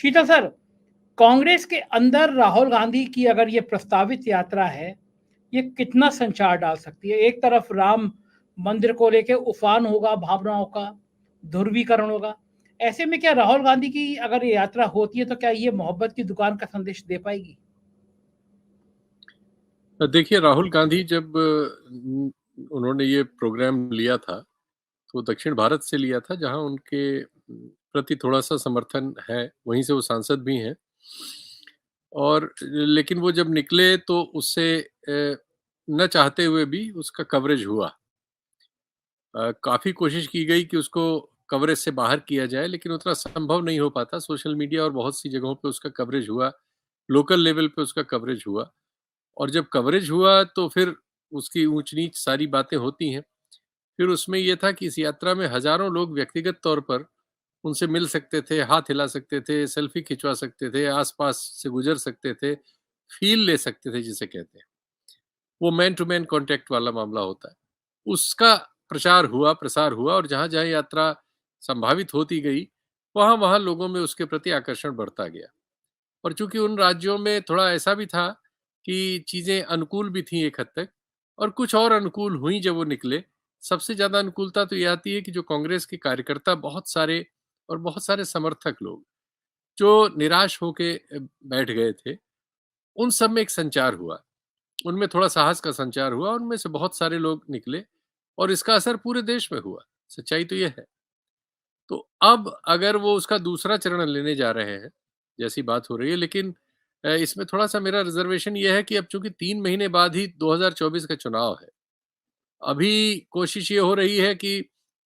शीतल sir, Congress के अंदर राहुल गांधी की अगर ये प्रस्तावित यात्रा है, ये कितना संचार डाल सकती है? एक तरफ राम मंदिर को लेके उफान होगा, भावनाओं का ध्रुवीकरण होगा। ऐसे में क्या राहुल गांधी की अगर ये यात्रा होती है तो क्या ये मोहब्बत की दुकान का संदेश दे पाएगी? देखिए, राहुल गांधी जब उन्होंने ये प्रोग्राम लिया था, तो दक्षिण भारत से लिया था, जहां उनके प्रति थोड़ा-सा समर्थन है, वहीं से वो सांसद भी हैं। और लेकिन वो जब निकले तो उससे न चाहते हुए भी उसका कवरेज हुआ। काफ़ी कोशिश की गई कि उसको कवरेज से बाहर किया जाए, लेकिन उतना संभव नहीं हो पाता। सोशल मीडिया और बहुत सी जगहों पे उसका कवरेज हुआ, लोकल लेवल पे उसका कवरेज हुआ। और जब कवरेज हुआ तो फिर उसकी ऊंच-नीच सारी बातें होती हैं। फिर उसमें ये था कि इस यात्रा में हज़ारों लोग व्यक्तिगत तौर पर उनसे मिल सकते थे, हाथ हिला सकते थे, सेल्फी खिंचवा सकते थे, आस-पास से गुज़र सकते थे, फ़ील ले सकते थे जिसे कहते हैं। वो मैन टू मैन कॉन्टैक्ट वाला मामला होता है। उसका प्रचार हुआ, प्रसार हुआ और जहाँ-जहाँ यात्रा संभावित होती गई, वहाँ-वहाँ लोगों में उसके प्रति आकर्षण बढ़ता गया। और चूँकि उन राज्यों में थोड़ा ऐसा भी था कि चीज़ें अनुकूल भी थीं एक हद तक और कुछ और अनुकूल हुईं जब वो निकले। सबसे ज़्यादा अनुकूलता तो ये आती है कि जो कांग्रेस के कार्यकर्ता बहुत सारे और बहुत सारे समर्थक लोग, जो निराश होके बैठ गए थे, उन सब में एक संचार हुआ। उनमें थोड़ा साहस का संचार हुआ, उनमें से बहुत सारे लोग निकले और इसका असर पूरे देश में हुआ। सच्चाई तो ये है। तो अब अगर वो उसका दूसरा चरण लेने जा रहे हैं, जैसी बात हो रही है, लेकिन इसमें थोड़ा-सा मेरा रिज़र्वेशन ये है कि अब चूँकि 3 महीने बाद ही 2024 का चुनाव है। अभी कोशिश ये हो रही है कि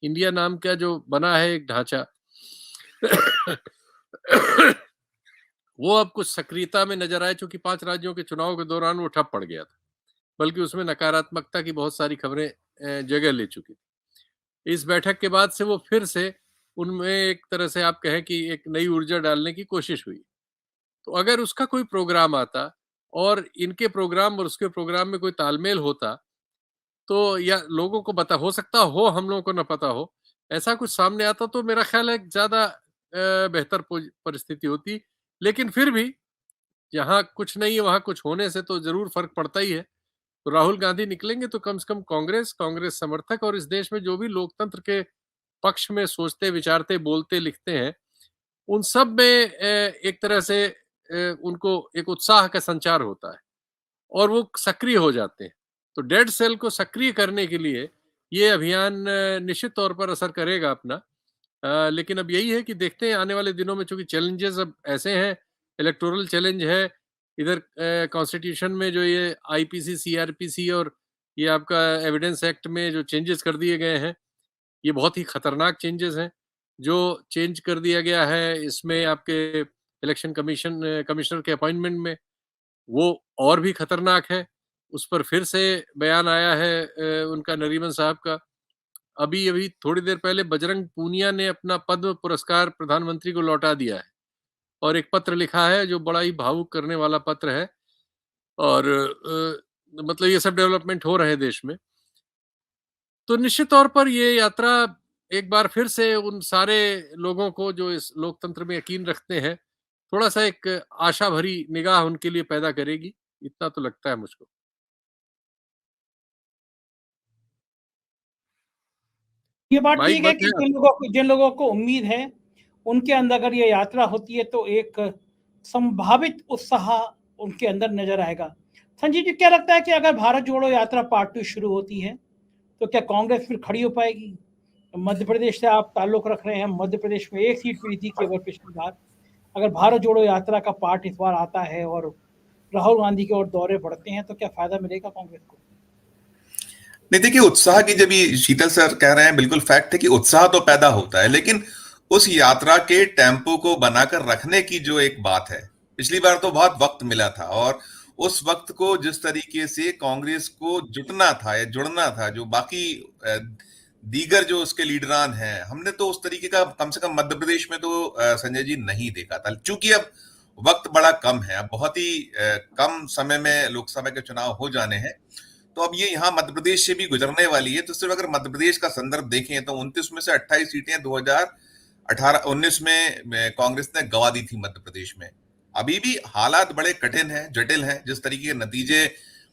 इंडिया नाम का जो बना है एक ढाँचा वो अब कुछ सक्रियता में नज़र आए, चूँकि 5 राज्यों के चुनाव के दौरान वो ठप पड़ गया था। बल्कि उसमें नकारात्मकता की बहुत सारी खबरें जगह ले चुकी थी। इस बैठक के बाद से वो फिर से उनमें एक तरह से आप कहें कि एक नई ऊर्जा डालने की कोशिश हुई। तो अगर उसका कोई प्रोग्राम आता और इनके प्रोग्राम और उसके प्रोग्राम में कोई तालमेल होता, तो या लोगों को पता हो सकता हो, हम लोगों को ना पता हो, ऐसा कुछ सामने आता तो मेरा ख़्याल है ज़्यादा बेहतर परिस्थिति होती। लेकिन फिर भी जहाँ कुछ नहीं है, वहाँ कुछ होने से तो ज़रूर फ़र्क पड़ता ही है। तो राहुल गांधी निकलेंगे तो कम से कम कांग्रेस, कांग्रेस समर्थक और इस देश में जो भी लोकतंत्र के पक्ष में सोचते, विचारते, बोलते, लिखते हैं, उन सब में एक तरह से उनको एक उत्साह का संचार होता है और वो सक्रिय हो जाते हैं। तो डेड सेल को सक्रिय करने के लिए ये अभियान निश्चित तौर पर असर करेगा अपना। लेकिन अब यही है कि देखते हैं आने वाले दिनों में, चूंकि चैलेंजेस अब ऐसे हैं, इलेक्टोरल चैलेंज है, इधर कॉन्स्टिट्यूशन में जो ये आईपीसी, सीआरपीसी और ये आपका एविडेंस एक्ट में जो चेंजेस कर दिए गए हैं, ये बहुत ही खतरनाक चेंजेस हैं। जो चेंज कर दिया गया है इसमें आपके इलेक्शन कमिश्नर के अपॉइंटमेंट में, वो और भी खतरनाक है। उस पर फिर से बयान आया है उनका, नरीमन साहब का। अभी-अभी थोड़ी देर पहले बजरंग पूनिया ने अपना पद्म पुरस्कार प्रधानमंत्री को लौटा दिया है और एक पत्र लिखा है जो बड़ा ही भावुक करने वाला पत्र है। और मतलब ये सब डेवलपमेंट हो रहे हैं देश में। तो निश्चित तौर पर ये यात्रा एक बार फिर से उन सारे लोगों को जो इस लोकतंत्र में यकीन रखते हैं, थोड़ा-सा एक आशा भरी निगाह उनके लिए पैदा करेगी, इतना तो लगता है मुझको। ये बात माइक ठीक है बंद कि है आपका? जिन लोगों को उम्मीद है, उनके अंदर अगर ये यात्रा होती है तो एक संभावित उत्साह उनके अंदर नज़र आएगा। संजीव जी, क्या लगता है कि अगर भारत जोड़ो यात्रा पार्ट 2 शुरू होती है, तो क्या कांग्रेस फिर खड़ी हो पाएगी? मध्य प्रदेश से आप ताल्लुक रख रहे हैं, मध्य प्रदेश में एक सीट मिली थी केवल पिछली बार। अगर भारत जोड़ो यात्रा का पार्ट इस बार आता है और राहुल गांधी की ओर दौरे बढ़ते हैं, तो क्या फायदा मिलेगा कांग्रेस को? नहीं, देखिए, उत्साह की जब ये शीतल सर कह रहे हैं, बिल्कुल फैक्ट है कि उत्साह तो पैदा होता है, लेकिन उस यात्रा के टेम्पो को बनाकर रखने की जो एक बात है, पिछली बार तो बहुत वक्त मिला था और उस वक्त को जिस तरीके से कांग्रेस को जुटना था या जुड़ना था, जो बाकी दीगर जो उसके लीडरान हैं, हमने तो उस तरीके का कम से कम मध्य प्रदेश में तो संजय जी नहीं देखा था। चूंकि अब वक्त बड़ा कम है, अब बहुत ही कम समय में लोकसभा के चुनाव हो जाने हैं, तो अब ये यहाँ मध्य प्रदेश से भी गुजरने वाली है। तो सिर्फ अगर मध्य प्रदेश का संदर्भ देखें तो 29 में से 28 सीटें 18-19 में कांग्रेस ने गवा दी थी मध्य प्रदेश में। अभी भी हालात बड़े कठिन हैं, जटिल हैं, जिस तरीके के नतीजे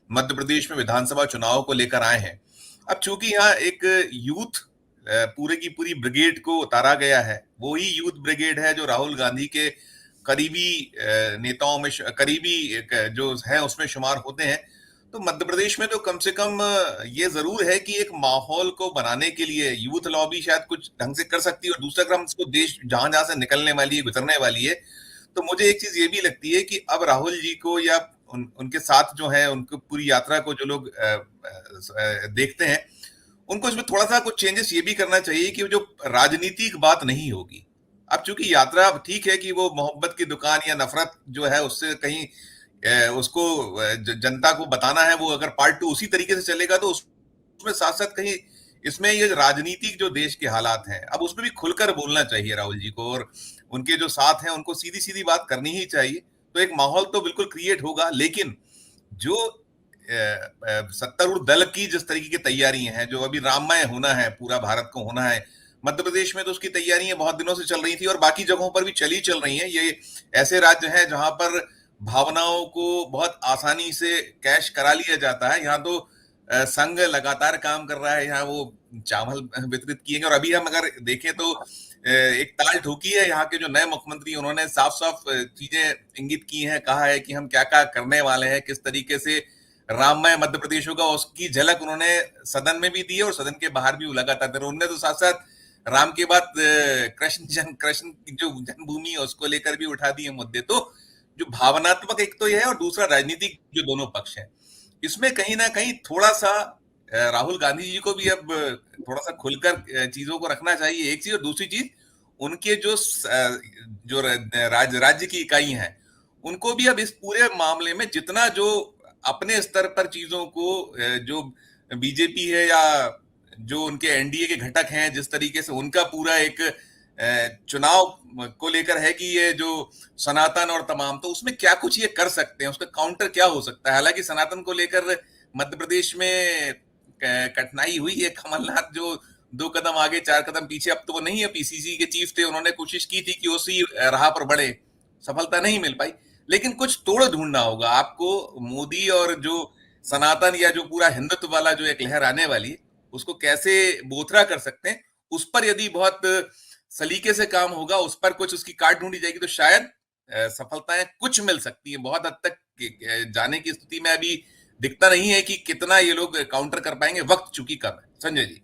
मध्य प्रदेश में विधानसभा चुनाव को लेकर आए हैं। अब चूंकि यहाँ एक यूथ पूरे की पूरी ब्रिगेड को उतारा गया है, वो ही यूथ ब्रिगेड है जो राहुल गांधी के करीबी नेताओं में, करीबी जो है उसमें शुमार होते हैं। तो मध्य प्रदेश में तो कम से कम ये जरूर है कि एक माहौल को बनाने के लिए यूथ लॉबी शायद कुछ ढंग से कर सकती है, और दूसरा क्रम इसको देश जहां जहां से निकलने वाली है, गुजरने वाली है। तो मुझे एक चीज ये भी लगती है कि अब राहुल जी को या उनके साथ जो है, उनको पूरी यात्रा को जो लोग देखते हैं, उनको इसमें थोड़ा सा कुछ चेंजेस ये भी करना चाहिए कि जो राजनीतिक बात नहीं होगी। अब चूंकि यात्रा ठीक है कि वो मोहब्बत की दुकान या नफरत जो है उससे कहीं उसको जनता को बताना है, वो अगर पार्ट 2 उसी तरीके से चलेगा तो उसमें साथ साथ कहीं इसमें ये राजनीतिक जो देश के हालात हैं, अब उसमें भी खुलकर बोलना चाहिए राहुल जी को, और उनके जो साथ हैं उनको सीधी सीधी बात करनी ही चाहिए। तो एक माहौल तो बिल्कुल क्रिएट होगा, लेकिन जो सत्तारूढ़ दल की जिस तरीके की तैयारियां हैं, जो अभी राममय होना है, पूरा भारत को होना है, मध्य प्रदेश में तो उसकी तैयारियां बहुत दिनों से चल रही थी और बाकी जगहों पर भी चल रही हैं। ये ऐसे राज्य हैं जहां पर भावनाओं को बहुत आसानी से कैश करा लिया जाता है। यहाँ तो संघ लगातार काम कर रहा है, यहाँ वो चावल वितरित किए गए, और अभी हम अगर देखें तो एक ताल ठोकी है यहाँ के जो नए मुख्यमंत्री, उन्होंने साफ साफ चीजें इंगित की हैं, कहा है कि हम क्या क्या करने वाले हैं, किस तरीके से राममय मध्य प्रदेश होगा, उसकी झलक उन्होंने सदन में भी दी है और सदन के बाहर भी लगातार दे। उन्होंने तो साथ साथ राम के बाद कृष्ण की जो जन्मभूमि है उसको लेकर भी उठा दिए मुद्दे। तो जो भावनात्मक एक तो यह है, और दूसरा राजनीतिक जो दोनों पक्ष हैं, इसमें कहीं ना कहीं थोड़ा सा राहुल गांधी जी को भी अब थोड़ा सा खुलकर चीजों को रखना चाहिए, एक चीज। और दूसरी चीज, उनके जो राज्य की इकाई हैं, उनको भी अब इस पूरे मामले में जितना जो अपने स्तर पर चीजों को, जो बीजेपी है या जो उनके एनडीए के घटक हैं, जिस तरीके से उनका पूरा एक चुनाव को लेकर है कि ये जो सनातन और तमाम, तो उसमें क्या कुछ ये कर सकते हैं, उसका काउंटर क्या हो सकता है। हालांकि सनातन को लेकर मध्य प्रदेश में कठिनाई हुई है, कमलनाथ जो 2 कदम आगे 4 कदम पीछे, अब तो वो नहीं है, पीसीसी के चीफ थे, उन्होंने कोशिश की थी कि उसी राह पर बढ़े, सफलता नहीं मिल पाई। लेकिन कुछ तोड़ ढूंढना होगा आपको, मोदी और जो सनातन या जो पूरा हिंदुत्व वाला जो एक लहर आने वाली है, उसको कैसे बोथरा कर सकते हैं, उस पर यदि बहुत सलीके से काम होगा, उस पर कुछ उसकी काट ढूंढी जाएगी, तो शायद सफलताएं कुछ मिल सकती है। बहुत हद तक जाने की स्थिति में अभी दिखता नहीं है कि कितना ये लोग काउंटर कर पाएंगे, वक्त चूंकि कम है। संजय जी।